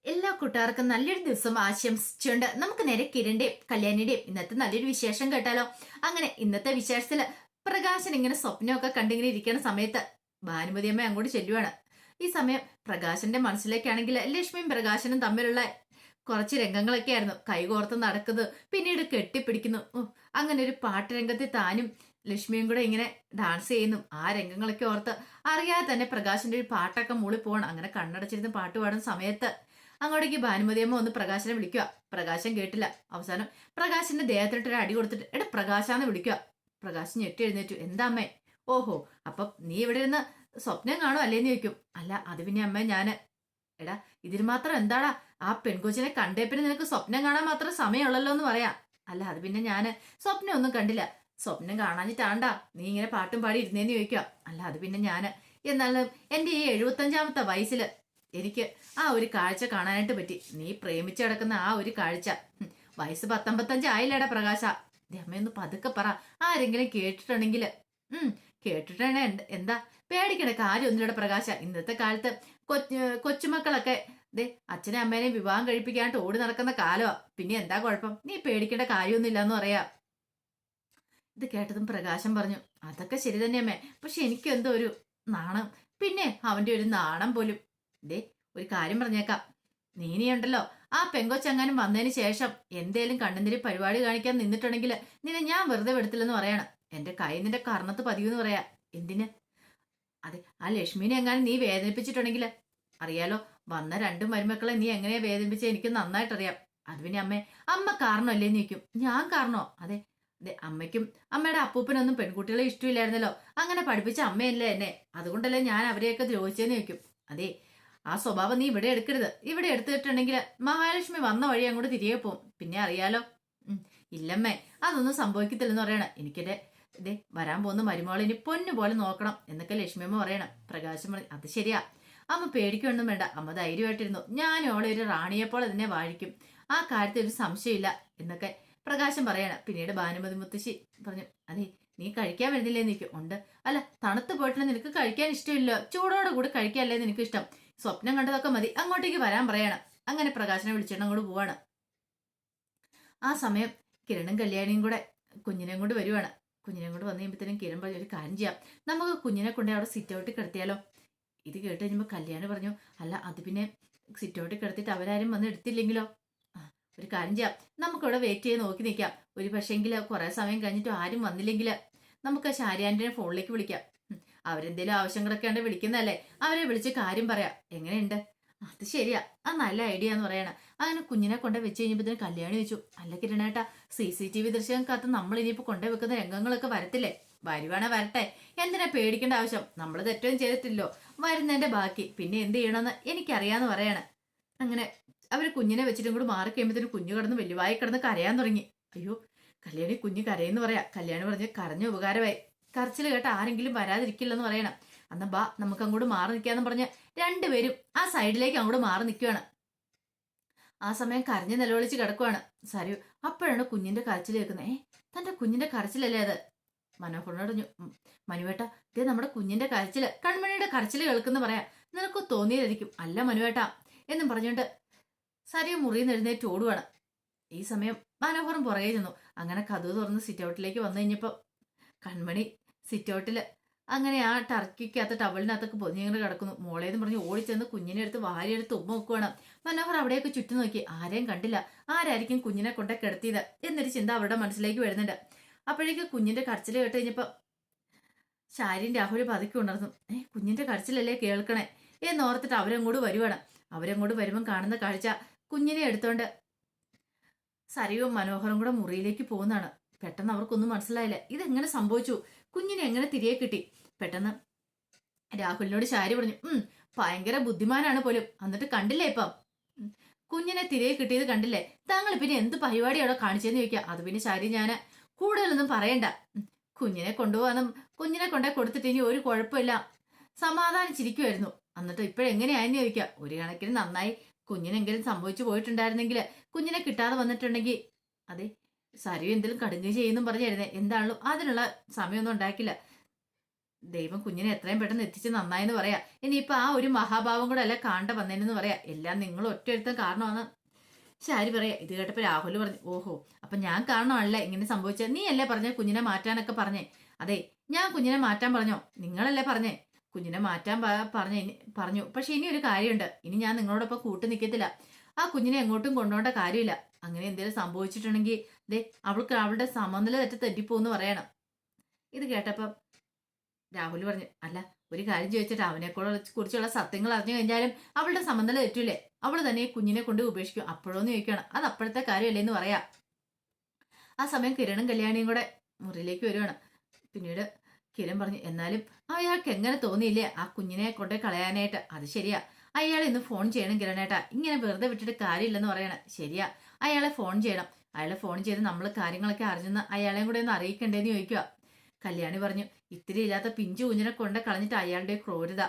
എല്ലാ കൂട്ടുകാർക്കും നല്ലൊരു ദിവസം ആശംസിച്ചുകൊണ്ട് നമുക്ക് നേരെ കിരണിന്റെയും കല്യാണിയുടെയും ഇന്നത്തെ നല്ലൊരു വിശേഷം കേട്ടാലോ. അങ്ങനെ ഇന്നത്തെ വിശേഷത്തില് പ്രകാശൻ ഇങ്ങനെ സ്വപ്നമൊക്കെ കണ്ടിങ്ങനെ ഇരിക്കുന്ന സമയത്ത് ഭാനുമതി അമ്മ അങ്ങോട്ട് ചെല്ലുവാണ്. ഈ സമയം പ്രകാശന്റെ മനസ്സിലേക്കാണെങ്കിൽ ലക്ഷ്മിയും പ്രകാശനും തമ്മിലുള്ള കുറച്ച് രംഗങ്ങളൊക്കെ ആയിരുന്നു. കൈകോർത്ത് നടക്കുന്നത്, പിന്നീട് കെട്ടിപ്പിടിക്കുന്നു. അങ്ങനെ ഒരു പാട്ട് രംഗത്തിൽ താനും ലക്ഷ്മിയും കൂടെ ഇങ്ങനെ ഡാൻസ് ചെയ്യുന്നു. ആ രംഗങ്ങളൊക്കെ ഓർത്ത് അറിയാതെ തന്നെ പ്രകാശന്റെ ഒരു പാട്ടൊക്കെ മൂളി പോകണം. അങ്ങനെ കണ്ണടച്ചിരുന്ന് പാട്ട് പാടുന്ന സമയത്ത് അങ്ങോട്ടേക്ക് ഭാനുമതിയമ്മ ഒന്ന് പ്രകാശനെ വിളിക്കുക. പ്രകാശൻ കേട്ടില്ല. അവസാനം പ്രകാശിന്റെ ദേഹത്തിട്ടൊരു അടി കൊടുത്തിട്ട് എടാ പ്രകാശാന്ന് വിളിക്കുക. പ്രകാശ് ഞെട്ടി എഴുന്നേറ്റു. എന്താ അമ്മേ? ഓഹോ, അപ്പം നീ ഇവിടെ ഇരുന്ന് സ്വപ്നം കാണോ അല്ലേന്ന് ചോദിക്കും. അല്ല അത് പിന്നെ അമ്മ ഞാന്. എടാ ഇതിന് മാത്രം എന്താടാ, ആ പെൺകൊച്ചിനെ കണ്ടേപ്പിന് നിനക്ക് സ്വപ്നം കാണാൻ മാത്രം സമയമുള്ളല്ലോ എന്ന് പറയാം. അല്ല അത് പിന്നെ ഞാന് സ്വപ്നം ഒന്നും കണ്ടില്ല. സ്വപ്നം കാണാഞ്ഞിട്ടാണ്ടാ നീ ഇങ്ങനെ പാട്ടും പാടി ഇരുന്നേന്ന് ചോദിക്കുക. അല്ല അത് പിന്നെ ഞാന് എന്നാലും എന്റെ ഈ 75ാമത്തെ വയസ്സില് എനിക്ക് ആ ഒരു കാഴ്ച കാണാനായിട്ട് പറ്റി. നീ പ്രേമിച്ച് കിടക്കുന്ന ആ ഒരു കാഴ്ച. വയസ്സ് 19 ആയില്ലേടാ പ്രകാശ. അമ്മയൊന്ന് പതുക്കെ പറ, ആരെങ്കിലും കേട്ടിട്ടുണ്ടെങ്കിൽ. കേട്ടിട്ടുണ്ടെ എന്താ പേടിക്കണ കാര്യമൊന്നുമില്ലട പ്രകാശ. ഇന്നത്തെ കാലത്ത് കൊച്ചുമക്കളൊക്കെ ദേ അച്ഛനെ അമ്മേനെ വിവാഹം കഴിപ്പിക്കാനായിട്ട് ഓടി നടക്കുന്ന കാലമാ. പിന്നെ എന്താ കുഴപ്പം, നീ പേടിക്കേണ്ട കാര്യമൊന്നുമില്ല എന്ന് പറയാ. ഇത് കേട്ടതും പ്രകാശം പറഞ്ഞു, അതൊക്കെ ശരി തന്നെ അമ്മേ, പക്ഷെ എനിക്ക് എന്തോ ഒരു നാണം. പിന്നെ അവന്റെ ഒരു നാണം പോലും. ദേ ഒരു കാര്യം പറഞ്ഞേക്കാം, നീനിയുണ്ടല്ലോ ആ പെങ്കൊച്ചെങ്ങാനും വന്നതിന് ശേഷം എന്തേലും കണ്ണന്തിരി പരിപാടി കാണിക്കാൻ നിന്നിട്ടുണ്ടെങ്കിൽ നിന്നെ ഞാൻ വെറുതെ വിടത്തില്ലെന്ന് പറയണം. എന്റെ കൈ നിന്റെ കർണത്ത് പതിയെന്ന് പറയാ. എന്തിന്? അതെ, ആ ലക്ഷ്മിനെ എങ്ങാനും നീ വേദനിപ്പിച്ചിട്ടുണ്ടെങ്കിൽ അറിയാലോ, വന്ന രണ്ടു മരുമക്കളെ നീ എങ്ങനെയാ വേദനിപ്പിച്ച എനിക്ക് നന്നായിട്ടറിയാം. അത് പിന്നെ അമ്മ കാരണമല്ലേന്ന് ചോദിക്കും. ഞാൻ കാരണോ? അതെ അതെ, അമ്മയ്ക്കും അമ്മയുടെ അപ്പൂപ്പനൊന്നും പെൺകുട്ടികളെ ഇഷ്ടമില്ലായിരുന്നല്ലോ. അങ്ങനെ പഠിപ്പിച്ച അമ്മയല്ലേ എന്നെ, അതുകൊണ്ടല്ലേ ഞാൻ അവരെയൊക്കെ ദ്രോഹിച്ചെന്ന് ചോദിക്കും. അതെ, ആ സ്വഭാവം നീ ഇവിടെ എടുക്കരുത്. ഇവിടെ എടുത്തിട്ടുണ്ടെങ്കിൽ മഹാലക്ഷ്മി വന്ന വഴി അങ്ങോട്ട് തിരികെ പോവും. പിന്നെ അറിയാലോ. ഇല്ലമ്മേ, അതൊന്നും സംഭവിക്കത്തില്ലെന്ന് പറയണം. എനിക്കെന്റെ ഇതേ വരാൻ പോകുന്ന മരുമോളിനി പൊന്നു പോലെ നോക്കണം എന്നൊക്കെ ലക്ഷ്മിയമ്മ പറയണം. പ്രകാശം പറഞ്ഞു, അത് ശരിയാ അമ്മ, പേടിക്കൊന്നും വേണ്ട. അമ്മ ധൈര്യമായിട്ടിരുന്നു. ഞാൻ ഓളെ ഒരു റാണിയെപ്പോലെ തന്നെ വാഴിക്കും, ആ കാര്യത്തിൽ ഒരു സംശയമില്ല എന്നൊക്കെ പ്രകാശം പറയണം. പിന്നീട് ഭാനുമതി മുത്തശ്ശി പറഞ്ഞു, അതെ നീ കഴിക്കാൻ വരുന്നില്ലേന്ന് നിൽക്കും. ഉണ്ട്. അല്ല തണുത്ത് പോയിട്ടുള്ള നിനക്ക് കഴിക്കാൻ ഇഷ്ടമില്ല, ചൂടോടെ കൂടി കഴിക്കാല്ലേ നിനക്ക് ഇഷ്ടം. സ്വപ്നം കണ്ടതൊക്കെ മതി, അങ്ങോട്ടേക്ക് വരാൻ പറയണം. അങ്ങനെ പ്രകാശനെ വിളിച്ചിട്ട് അങ്ങോട്ട് പോവാണ്. ആ സമയം കിരണും കല്യാണിയും കൂടെ കുഞ്ഞിനെയും കൊണ്ട് വരുവാണ്. കുഞ്ഞിനെയും കൊണ്ട് വന്നു കഴിയുമ്പോഴത്തേനും കിരൺ പറഞ്ഞു, ഒരു കാര്യം ചെയ്യാം, നമുക്ക് കുഞ്ഞിനെ കൊണ്ട് അവിടെ സിറ്റ് ഔട്ടിൽ കിടത്തിയാലോ. ഇത് കേട്ട് കഴിഞ്ഞപ്പോൾ കല്യാണി പറഞ്ഞു, അല്ല അത് പിന്നെ സിറ്റ് ഔട്ടിൽ കിടത്തിയിട്ട് അവരാരും വന്ന് എടുത്തില്ലെങ്കിലോ. ഒരു കാര്യം ചെയ്യാം, നമുക്കിവിടെ വെയിറ്റ് ചെയ്ത് നോക്കി നിൽക്കാം. ഒരു പക്ഷേങ്കിൽ കുറെ സമയം കഴിഞ്ഞിട്ട് ആരും വന്നില്ലെങ്കിൽ നമുക്ക് ഷാരി ആന്റിനെ ഫോണിലേക്ക് വിളിക്കാം. അവരെന്തേലും ആവശ്യങ്ങളൊക്കെ ഉണ്ട് വിളിക്കുന്നതല്ലേ, അവരെ വിളിച്ച് കാര്യം പറയാം. എങ്ങനെയുണ്ട്? അത് ശരിയാ, അത് നല്ല ഐഡിയ എന്ന് പറയണം. അങ്ങനെ കുഞ്ഞിനെ കൊണ്ടേ വെച്ച് കഴിഞ്ഞപ്പോൾ കല്യാണി വെച്ചു, അല്ല കിരണേട്ടാ, CCTV ദൃശ്യം കാത്ത് നമ്മൾ ഇനിയിപ്പോ കൊണ്ടേ വെക്കുന്ന രംഗങ്ങളൊക്കെ വരത്തില്ലേ? വരുവാണെ വരട്ടെ, എന്തിനാ പേടിക്കേണ്ട ആവശ്യം? നമ്മൾ തെറ്റവും ചെയ്തിട്ടില്ലോ, വരുന്നതിന്റെ ബാക്കി പിന്നെ എന്ത് ചെയ്യണമെന്ന് എനിക്കറിയാന്ന് പറയാണ്. അങ്ങനെ അവര് കുഞ്ഞിനെ വെച്ചിട്ടും കൂടി മാറി കഴിയുമ്പോഴത്തേനും കുഞ്ഞു കിടന്ന് വലിയവായി കിടന്ന് കരയാൻ തുടങ്ങി. അയ്യോ, കല്യാണി കുഞ്ഞ് കരയെന്ന് പറയാ. കല്യാണി പറഞ്ഞ് കരഞ്ഞ ഉപകാരമായി, കരച്ചിൽ കേട്ട ആരെങ്കിലും വരാതിരിക്കില്ലെന്ന് പറയണം. അന്ന് ബാ നമുക്ക് അങ്ങോട്ട് മാറി നിൽക്കാന്ന് പറഞ്ഞ് രണ്ടുപേരും ആ സൈഡിലേക്ക് അങ്ങോട്ട് മാറി നിൽക്കുകയാണ്. ആ സമയം കരഞ്ഞ് നിലവിളിച്ച് കിടക്കുവാണ് സരു. അപ്പോഴാണ് കുഞ്ഞിന്റെ കരച്ചിൽ കേൾക്കുന്നത്. തന്റെ കുഞ്ഞിന്റെ കരച്ചിലല്ലേ അത്? മനോഹരനോട് പറഞ്ഞു, മനുവേട്ട ഇതേ നമ്മുടെ കുഞ്ഞിന്റെ കരച്ചില്, കൺമണിയുടെ കരച്ചില് കേൾക്കുന്ന പറയാ. നിനക്ക് തോന്നിയതായിരിക്കും. അല്ല മനുവേട്ട എന്നും പറഞ്ഞുകൊണ്ട് സരിയ മുറിയിൽ എഴുന്നേറ്റ് ഓടുവാണ്. ഈ സമയം മനോഹരൻ പുറകെ ചെന്നു. അങ്ങനെ കതവ് തുറന്ന് സിറ്റ് ഔട്ടിലേക്ക് വന്നു കഴിഞ്ഞപ്പോ കൺമണി സിറ്റ് ഔട്ടില് അങ്ങനെ ആ ടർക്കിക്കകത്ത് ടവലിനകത്തൊക്കെ പൊതിഞ്ഞിങ്ങനെ കിടക്കുന്നു. മോളേന്ന് പറഞ്ഞ് ഓടിച്ചെന്ന് കുഞ്ഞിനെ എടുത്ത് വാരിയെടുത്ത് ഉമ്മ വെക്കുവാണ്. മനോഹർ അവിടെയൊക്കെ ചുറ്റും നോക്കി, ആരെയും കണ്ടില്ല. ആരായിരിക്കും കുഞ്ഞിനെ കൊണ്ടേ കിടത്തിയത് എന്നൊരു ചിന്ത അവരുടെ മനസ്സിലേക്ക് വരുന്നുണ്ട്. അപ്പോഴേക്ക് കുഞ്ഞിന്റെ കരച്ചിൽ കേട്ട് കഴിഞ്ഞപ്പോ ശാരിയും രാഹുലും പതുക്കെ ഉണർന്നു. കുഞ്ഞിന്റെ കരച്ചിലല്ലേ കേൾക്കണേ എന്നോർത്തിട്ട് അവരങ്ങോട്ട് വരുവാണ്. അവരങ്ങോട്ട് വരുമ്പം കാണുന്ന കാഴ്ച കുഞ്ഞിനെ എടുത്തോണ്ട് സരിയും മനോഹരം കൂടെ മുറിയിലേക്ക് പോകുന്നതാണ്. പെട്ടെന്ന് അവർക്കൊന്നും മനസ്സിലായില്ല, ഇതെങ്ങനെ സംഭവിച്ചു, കുഞ്ഞിനെ എങ്ങനെ തിരികെ കിട്ടി. പെട്ടെന്ന് രാഹുലിനോട് ശാരി പറഞ്ഞു, ഭയങ്കര ബുദ്ധിമാനാണ് പോലും, എന്നിട്ട് കണ്ടില്ലേ ഇപ്പം കുഞ്ഞിനെ തിരികെ കിട്ടിയത് കണ്ടില്ലേ? താങ്കൾ പിന്നെ എന്ത് പരിപാടിയാണോ കാണിച്ചെന്ന് ചോദിക്കുക. അത് പിന്നെ ശാരി ഞാൻ കൂടുതലൊന്നും പറയണ്ട, കുഞ്ഞിനെ കൊണ്ടുപോകാനും കുഞ്ഞിനെ കൊണ്ടേ കൊടുത്തിട്ട് ഇനി ഒരു കുഴപ്പമില്ല സമാധാനിച്ചിരിക്കുമായിരുന്നു. എന്നിട്ട് ഇപ്പോഴെങ്ങനെയായെന്ന് ചോദിക്കുക. ഒരു കണക്കിന് നന്നായി, കുഞ്ഞിനെങ്കിലും സംഭവിച്ചു പോയിട്ടുണ്ടായിരുന്നെങ്കിൽ, കുഞ്ഞിനെ കിട്ടാതെ വന്നിട്ടുണ്ടെങ്കിൽ അതെ സരു എന്തെങ്കിലും കടുങ്ങി ചെയ്യുന്നു പറഞ്ഞായിരുന്നേ. എന്താണല്ലോ അതിനുള്ള സമയമൊന്നും ഉണ്ടാക്കില്ല. ദൈവം കുഞ്ഞിനെ എത്രയും പെട്ടെന്ന് എത്തിച്ച് നന്നായെന്ന് പറയാ. ഇനിയിപ്പൊ ആ ഒരു മഹാഭാവം കൂടെ അല്ല കാണേണ്ട വന്നേനെന്ന് പറയാ. എല്ലാം നിങ്ങൾ ഒറ്റയൊരുത്തം കാരണമാണ് ശാരി പറയാ. ഇത് കേട്ടപ്പോ രാഹുൽ പറഞ്ഞു, ഓഹോ, അപ്പൊ ഞാൻ കാരണമല്ല ഇങ്ങനെ സംഭവിച്ചത്. നീ അല്ലേ പറഞ്ഞ കുഞ്ഞിനെ മാറ്റാനൊക്കെ പറഞ്ഞേ? അതെ, ഞാൻ കുഞ്ഞിനെ മാറ്റാൻ പറഞ്ഞോ? നിങ്ങളല്ലേ പറഞ്ഞേ കുഞ്ഞിനെ മാറ്റാൻ പറഞ്ഞു. പക്ഷെ ഇനി ഒരു കാര്യമുണ്ട്. ഇനി ഞാൻ നിങ്ങളോടൊപ്പം കൂട്ടു നിൽക്കത്തില്ല. ആ കുഞ്ഞിനെ എങ്ങോട്ടും കൊണ്ടുപോകേണ്ട കാര്യമില്ല. അങ്ങനെ എന്തെങ്കിലും സംഭവിച്ചിട്ടുണ്ടെങ്കിൽ ദേ അവൾക്ക് അവളുടെ സമനില തെറ്റിപ്പോന്ന് പറയണം. ഇത് കേട്ടപ്പം രാഹുൽ പറഞ്ഞു, അല്ല ഒരു കാര്യം ചോദിച്ചിട്ട് അവനെ കുറിച്ചുള്ള സത്യങ്ങൾ അറിഞ്ഞു കഴിഞ്ഞാലും അവളുടെ സമനില തെറ്റൂലേ? അവള് തന്നെ ഈ കുഞ്ഞിനെ കൊണ്ട് ഉപേക്ഷിക്കും. അപ്പോഴോന്ന് ചോദിക്കണം. അത് അപ്പോഴത്തെ കാര്യമല്ലേ എന്ന് പറയാ. ആ സമയം കിരണും കല്യാണിയും കൂടെ മുറിയിലേക്ക് വരുവാണ്. പിന്നീട് കിരൺ പറഞ്ഞു, എന്നാലും അയാൾക്ക് എങ്ങനെ തോന്നിയില്ലേ ആ കുഞ്ഞിനെ കൊണ്ട് കളയാനായിട്ട്? അത് ശരിയാ, അയാളെ ഇന്ന് ഫോൺ ചെയ്യണം കിരണേട്ടാ. ഇങ്ങനെ വെറുതെ വിട്ടിട്ട് കാര്യമില്ലെന്ന് പറയണ. ശരിയാ, അയാളെ ഫോൺ ചെയ്യണം. അയാളെ ഫോൺ ചെയ്ത് നമ്മൾ കാര്യങ്ങളൊക്കെ അറിഞ്ഞെന്ന് അയാളെയും കൂടെ ഒന്ന് അറിയിക്കണ്ടേന്ന് ചോദിക്കുക. കല്യാണി പറഞ്ഞു, ഇത്തിരി ഇല്ലാത്ത പിഞ്ചു കുഞ്ഞിനെ കൊണ്ട് കളഞ്ഞിട്ട് അയാളുടെ ക്രൂരത.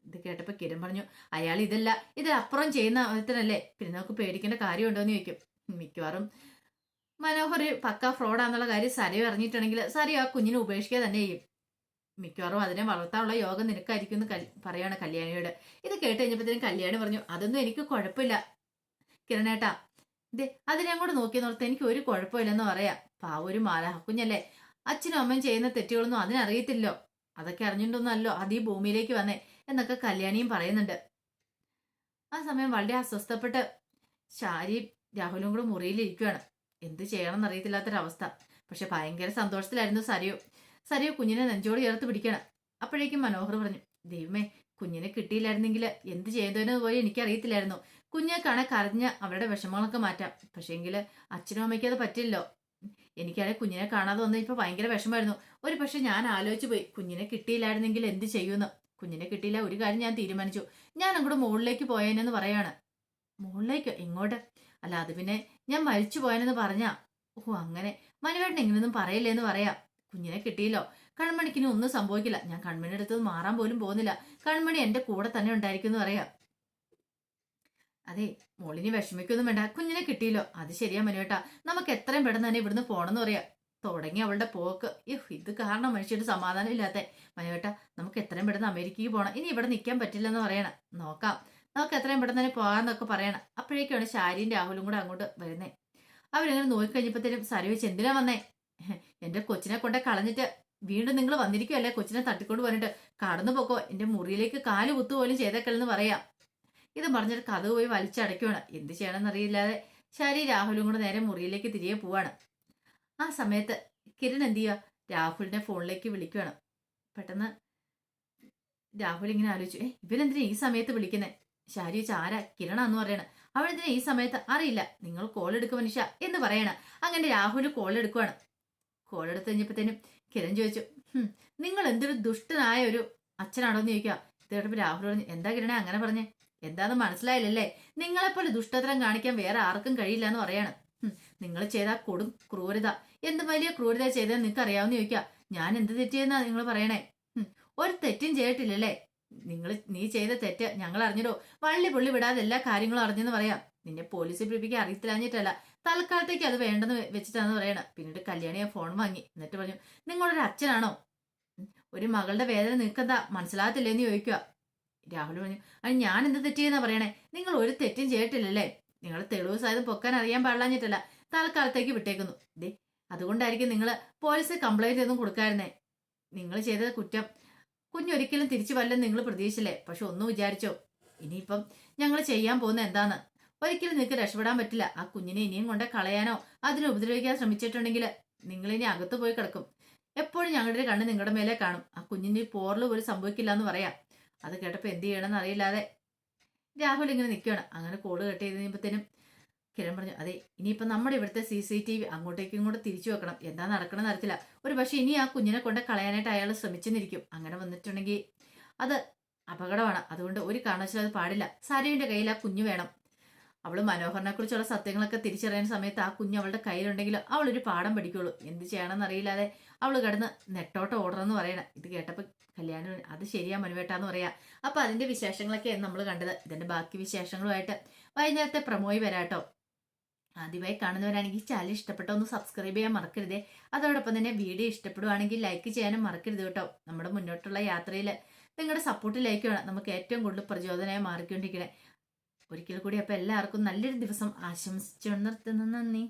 ഇത് കേട്ടപ്പോ കിരൺ പറഞ്ഞു, അയാൾ ഇതല്ല ഇതിലപ്പുറം ചെയ്യുന്ന വിധത്തിനല്ലേ, പിന്നെ നമുക്ക് പേടിക്കേണ്ട കാര്യമുണ്ടോന്ന് ചോദിക്കും. മിക്കവാറും മനോഹർ പക്ക ഫ്രോഡാന്നുള്ള കാര്യം സരയോ അറിഞ്ഞിട്ടുണ്ടെങ്കിൽ സരയോ ആ കുഞ്ഞിനെ ഉപേക്ഷിക്കുക തന്നെ ചെയ്യും. മിക്കവാറും അതിനെ വളർത്താനുള്ള യോഗം നിനക്കായിരിക്കും എന്ന് പറയാണ് കല്യാണിയോട്. ഇത് കേട്ട് കഴിഞ്ഞപ്പോഴത്തേനും കല്യാണി പറഞ്ഞു, അതൊന്നും എനിക്ക് കുഴപ്പമില്ല കിരണേട്ടാ. ഇതേ അതിനെ അങ്ങോട്ട് നോക്കി നോർത്ത് എനിക്ക് ഒരു കുഴപ്പമില്ലെന്ന് പറയാ. പാവ ഒരു മാലാഹ കുഞ്ഞല്ലേ, അച്ഛനും അമ്മയും ചെയ്യുന്ന തെറ്റുകളൊന്നും അതിനറിയത്തില്ലോ. അതൊക്കെ അറിഞ്ഞിട്ടൊന്നല്ലോ അത് ഈ ഭൂമിയിലേക്ക് വന്നേ എന്നൊക്കെ കല്യാണിയും പറയുന്നുണ്ട്. ആ സമയം വളരെ അസ്വസ്ഥപ്പെട്ട് ശാരിയും രാഹുലും കൂടെ മുറിയിലിരിക്കുകയാണ്. എന്ത് ചെയ്യണം എന്നറിയത്തില്ലാത്തൊരവസ്ഥ. പക്ഷെ ഭയങ്കര സന്തോഷത്തിലായിരുന്നു സരയു കുഞ്ഞിനെ നെഞ്ചോട് ചേർത്ത് പിടിക്കണം. അപ്പോഴേക്കും മനോഹർ പറഞ്ഞു, ദൈവമേ, കുഞ്ഞിനെ കിട്ടിയില്ലായിരുന്നെങ്കിൽ എന്ത് ചെയ്തതെന്ന് പോലെ എനിക്കറിയത്തില്ലായിരുന്നു. കുഞ്ഞെ കരഞ്ഞ് അവരുടെ വിഷമങ്ങളൊക്കെ മാറ്റാം. പക്ഷേങ്കില് അച്ഛനും അമ്മയ്ക്ക് അത് പറ്റില്ലല്ലോ. എനിക്കാണെ കുഞ്ഞിനെ കാണാതെ വന്ന ഇപ്പൊ ഭയങ്കര വിഷമായിരുന്നു. ഒരു പക്ഷെ ഞാൻ ആലോചിച്ചു പോയി, കുഞ്ഞിനെ കിട്ടിയില്ലായിരുന്നെങ്കിൽ എന്ത് ചെയ്യുമെന്ന്. കുഞ്ഞിനെ കിട്ടിയില്ല, ഒരു കാര്യം ഞാൻ തീരുമാനിച്ചു. ഞാൻ അങ്ങോട്ട് മുകളിലേക്ക് പോയേനെന്ന് പറയാണ്. മുകളിലേക്ക് എങ്ങോട്ട്? അല്ല അത് പിന്നെ ഞാൻ മരിച്ചു പോയെന്ന് പറഞ്ഞാ. ഓ അങ്ങനെ, മനുവേട്ടൻ ഇങ്ങനൊന്നും പറയില്ലേന്ന് പറയാം. കുഞ്ഞിനെ കിട്ടിയില്ലോ, കൺമണിക്കിനി ഒന്നും സംഭവിക്കില്ല. ഞാൻ കൺമണിയുടെ അടുത്ത് മാറാൻ പോലും പോകുന്നില്ല. കൺമണി എന്റെ കൂടെ തന്നെ ഉണ്ടായിരിക്കും എന്ന് പറയാം. അതെ, മോളിനി വിഷമിക്കൊന്നും വേണ്ട, കുഞ്ഞിനെ കിട്ടിയില്ലോ. അത് ശരിയാ മനുവേട്ടാ, നമുക്ക് എത്രയും പെട്ടെന്ന് തന്നെ ഇവിടുന്ന് പോണെന്ന് പറയാം. തുടങ്ങി അവളുടെ പോക്ക്. ഇത് കാരണം മനുഷ്യരുടെ സമാധാനം ഇല്ലാത്ത. മനുവേട്ടാ, നമുക്ക് എത്രയും പെട്ടെന്ന് അമേരിക്കയ്ക്ക് പോകണം. ഇനി ഇവിടെ നിൽക്കാൻ പറ്റില്ലെന്ന് പറയണം. നോക്കാം, നമുക്ക് എത്രയും പെട്ടെന്ന് തന്നെ പോകാന്നൊക്കെ പറയണം. അപ്പോഴേക്കാണ് ശാരിയും രാഹുലും കൂടെ അങ്ങോട്ട് വരുന്നേ. അവരിങ്ങനെ നോക്കിക്കഴിഞ്ഞപ്പോഴത്തേനും സരോജ് എന്തിനാ വന്നേ? എന്റെ കൊച്ചിനെ കൊണ്ടേ കളഞ്ഞിട്ട് വീണ്ടും നിങ്ങൾ വന്നിരിക്കുവല്ലേ കൊച്ചിനെ തട്ടിക്കൊണ്ട് പറഞ്ഞിട്ട്? കടന്നു പോക്കോ, എന്റെ മുറിയിലേക്ക് കാല് കുത്തുപോലും ചെയ്തേക്കല്ലെന്ന് പറയാം. ഇത് പറഞ്ഞിട്ട് കഥ പോയി വലിച്ചടയ്ക്കുവാണ്. എന്ത് ചെയ്യണമെന്നറിയില്ലാതെ ശാരി രാഹുലും കൂടെ നേരെ മുറിയിലേക്ക് തിരികെ പോവാണ്. ആ സമയത്ത് കിരൺ എന്ത് ചെയ്യുക, രാഹുലിനെ ഫോണിലേക്ക് വിളിക്കുകയാണ്. പെട്ടെന്ന് രാഹുൽ ഇങ്ങനെ ആലോചിച്ചു, ഇവനെന്തിനാ ഈ സമയത്ത് വിളിക്കുന്നേ? ശാരി വെച്ച് ആരാ? കിരണാന്ന് പറയണ. അവനെന്തിനാ ഈ സമയത്ത്? അറിയില്ല, നിങ്ങൾ കോൾ എടുക്കുക മനുഷ്യ എന്ന് പറയണ. അങ്ങനെ രാഹുൽ കോൾ എടുക്കുവാണ്. കോൾ എടുത്ത് കഴിഞ്ഞപ്പോഴത്തേനും കിരൺ ചോദിച്ചു, നിങ്ങൾ എന്തൊരു ദുഷ്ടനായ ഒരു അച്ഛനാണോന്ന് ചോദിക്കുക. ഇത് കേട്ടപ്പോൾ രാഹുൽ പറഞ്ഞു, എന്താ കിരണേ അങ്ങനെ പറഞ്ഞേ? എന്താന്ന് മനസ്സിലായില്ലല്ലേ? നിങ്ങളെപ്പോലെ ദുഷ്ടതരം കാണിക്കാൻ വേറെ ആർക്കും കഴിയില്ല എന്ന് പറയാണ്. നിങ്ങൾ ചെയ്ത കൊടും ക്രൂരത, എന്ത് വലിയ ക്രൂരത ചെയ്തതെന്ന് നിങ്ങൾക്ക് അറിയാവുന്ന ചോദിക്കുക. ഞാൻ എന്ത് തെറ്റിയെന്നാ നിങ്ങൾ പറയണേ? ഒരു തെറ്റും ചെയ്തിട്ടില്ലല്ലേ? നീ ചെയ്ത തെറ്റ് ഞങ്ങൾ അറിഞ്ഞിടോ. വള്ളി പുള്ളി വിടാതെ എല്ലാ കാര്യങ്ങളും അറിഞ്ഞെന്ന് പറയാം. നിന്നെ പോലീസിൽ പിടിപ്പിക്കാൻ അറിയത്തില്ലാഞ്ഞിട്ടല്ല, തൽക്കാലത്തേക്ക് അത് വേണ്ടെന്ന് വെച്ചിട്ടാന്ന് പറയണം. പിന്നീട് കല്യാണിയെ ഫോൺ വാങ്ങി. എന്നിട്ട് പറഞ്ഞു, നിങ്ങളൊരു അച്ഛനാണോ? ഒരു മകളുടെ വേദന നിൽക്കന്താ മനസ്സിലാകത്തില്ലേന്ന് ചോദിക്കുക. രാഹുൽ പറഞ്ഞു, അത് ഞാൻ എന്ത് തെറ്റിയെന്നാ പറയണേ? നിങ്ങൾ ഒരു തെറ്റും ചെയ്തിട്ടില്ലല്ലേ? നിങ്ങൾ തെളിവ് സാധ്യത പൊക്കാൻ അറിയാൻ പാടില്ലാഞ്ഞിട്ടല്ല, തൽക്കാലത്തേക്ക് വിട്ടേക്കുന്നു. ദേ അതുകൊണ്ടായിരിക്കും നിങ്ങൾ പോലീസിൽ കംപ്ലൈന്റ് ഒന്നും കൊടുക്കായിരുന്നേ. നിങ്ങൾ ചെയ്ത കുറ്റം കുഞ്ഞൊരിക്കലും തിരിച്ചു വല്ലെന്ന് നിങ്ങൾ പ്രതീക്ഷിച്ചില്ലേ? പക്ഷെ ഒന്നും വിചാരിച്ചോ, ഇനിയിപ്പം ഞങ്ങൾ ചെയ്യാൻ പോകുന്ന എന്താന്ന്? ഒരിക്കലും നിങ്ങൾക്ക് രക്ഷപ്പെടാൻ പറ്റില്ല. ആ കുഞ്ഞിനെ ഇനിയും കൊണ്ട് കളയാനോ അതിനെ ഉപദ്രവിക്കാൻ ശ്രമിച്ചിട്ടുണ്ടെങ്കിൽ നിങ്ങൾ ഇനി അകത്ത് പോയി കിടക്കും. എപ്പോഴും ഞങ്ങളുടെ കണ്ണ് നിങ്ങളുടെ മേലെ കാണും. ആ കുഞ്ഞിന് പോറൽ പോലും സംഭവിക്കില്ല എന്ന് പറയാം. അത് കേട്ടപ്പോൾ എന്ത് ചെയ്യണമെന്ന് അറിയില്ലാതെ രാഹുൽ ഇങ്ങനെ നിൽക്കുകയാണ്. അങ്ങനെ കോള് കട്ട് ചെയ്ത് കഴിയുമ്പോഴത്തേനും കിരൺ പറഞ്ഞു, അതെ ഇനിയിപ്പം നമ്മുടെ ഇവിടുത്തെ CCTV അങ്ങോട്ടേക്കും കൂടെ തിരിച്ചു വെക്കണം. എന്താ നടക്കണമെന്ന് അറിയത്തില്ല. ഒരു പക്ഷെ ഇനി ആ കുഞ്ഞിനെ കൊണ്ട് കളയാനായിട്ട് അയാൾ ശ്രമിച്ചെന്നിരിക്കും. അങ്ങനെ വന്നിട്ടുണ്ടെങ്കിൽ അത് അപകടമാണ്. അതുകൊണ്ട് ഒരു കാരണവശാലും അത് പാടില്ല. സരയുടെ കയ്യിൽ ആ കുഞ്ഞു വേണം. അവള് മനോഹറിനെ കുറിച്ചുള്ള സത്യങ്ങളൊക്കെ തിരിച്ചറിയുന്ന സമയത്ത് ആ കുഞ്ഞ് അവളുടെ കയ്യിലുണ്ടെങ്കിൽ അവളൊരു പാഠം പഠിക്കുള്ളൂ. എന്ത് ചെയ്യണമെന്ന് അറിയില്ലാതെ അവള് കിടന്ന് നെട്ടോട്ട് ഓടണമെന്ന് പറയണം. ഇത് കേട്ടപ്പോൾ കല്യാണം അത് ശരിയാ മനുവേട്ടാന്ന് പറയാ. അപ്പൊ അതിന്റെ വിശേഷങ്ങളൊക്കെയാണ് നമ്മൾ കണ്ടത്. ഇതിന്റെ ബാക്കി വിശേഷങ്ങളുമായിട്ട് വൈകുന്നേരത്തെ പ്രമോയി വരാട്ടോ. ആദ്യമായി കാണുന്നവരാണെങ്കിൽ ചാനൽ ഇഷ്ടപ്പെട്ട ഒന്ന് സബ്സ്ക്രൈബ് ചെയ്യാൻ മറക്കരുതേ. അതോടൊപ്പം തന്നെ വീഡിയോ ഇഷ്ടപ്പെടുവാണെങ്കിൽ ലൈക്ക് ചെയ്യാനും മറക്കരുത് കേട്ടോ. നമ്മുടെ മുന്നോട്ടുള്ള യാത്രയിൽ നിങ്ങളുടെ സപ്പോർട്ട് ലൈക്കാണ് നമുക്ക് ഏറ്റവും കൂടുതൽ പ്രചോദനമായി മാറിക്കൊണ്ടിരിക്കണേ. ഒരിക്കൽ കൂടി അപ്പൊ എല്ലാവർക്കും നല്ലൊരു ദിവസം ആശംസിച്ചു നിർത്തുന്നു. നന്ദി.